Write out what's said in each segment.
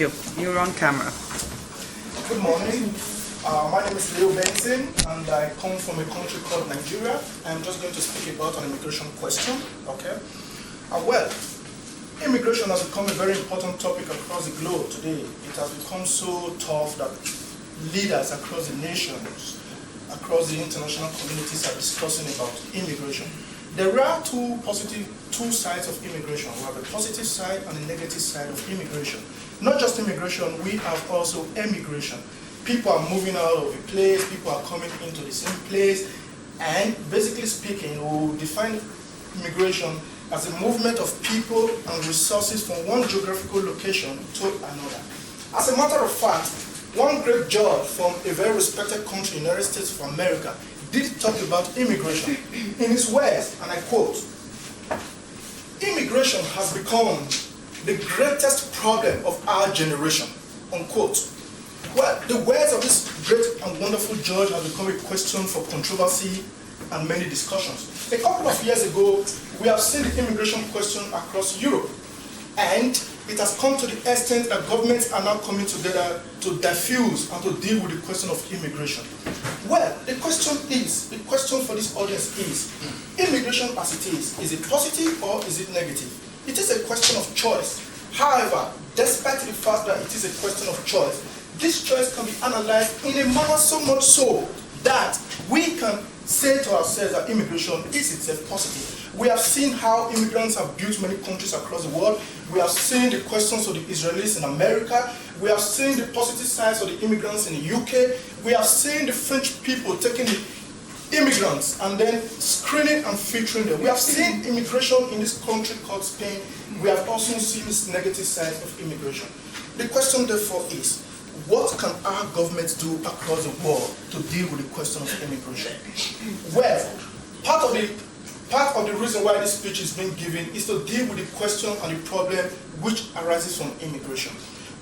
you. You're on camera. Good morning. My name is Leo Benson, and I come from a country called Nigeria. I'm just going to speak about an immigration question. Okay. Well, immigration has become a very important topic across the globe today. It has become so tough that leaders across the nations, across the international communities are discussing about immigration. There are two sides of immigration. We have a positive side and a negative side of immigration. Not just immigration, we have also emigration. People are moving out of a place, people are coming into the same place, and basically speaking, we define immigration as the movement of people and resources from one geographical location to another. As a matter of fact, one great judge from a very respected country, United States of America, did talk about immigration. In his words, and I quote, "Immigration has become the greatest problem of our generation," unquote. Well, the words of this great and wonderful judge have become a question for controversy and many discussions. A couple of years ago, we have seen the immigration question across Europe, and it has come to the extent that governments are now coming together to diffuse and to deal with the question of immigration. Well, the question for this audience is, immigration as it is it positive or is it negative? It is a question of choice. However, despite the fact that it is a question of choice, this choice can be analyzed in a manner so much so that we can say to ourselves that immigration is itself positive. We have seen how immigrants have built many countries across the world. We have seen the questions of the Israelis in America. We have seen the positive sides of the immigrants in the UK. We have seen the French people taking the immigrants and then screening and filtering them. We have seen immigration in this country called Spain. We have also seen this negative side of immigration. The question therefore is, what can our governments do across the world to deal with the question of immigration? Well, part of the reason why this speech is being given is to deal with the question and the problem which arises from immigration.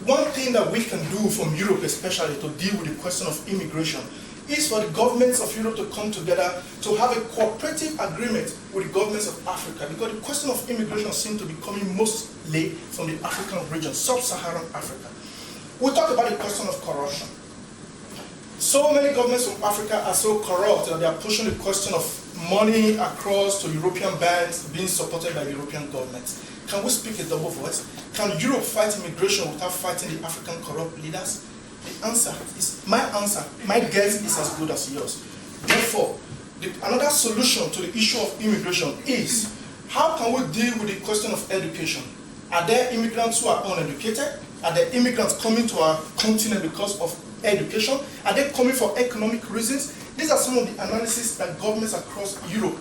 One thing that we can do from Europe especially to deal with the question of immigration is for the governments of Europe to come together to have a cooperative agreement with the governments of Africa, because the question of immigration seems to be coming mostly from the African region, sub-Saharan Africa. We talk about the question of corruption. So many governments from Africa are so corrupt that they are pushing the question of money across to European banks being supported by European governments. Can we speak a double voice? Can Europe fight immigration without fighting the African corrupt leaders? The answer is, my guess is as good as yours. Therefore, another solution to the issue of immigration is, how can we deal with the question of education? Are there immigrants who are uneducated? Are there immigrants coming to our continent because of education? Are they coming for economic reasons? These are some of the analyses that governments across Europe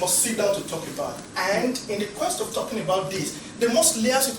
must sit down to talk about. And in the quest of talking about this, they must liaise with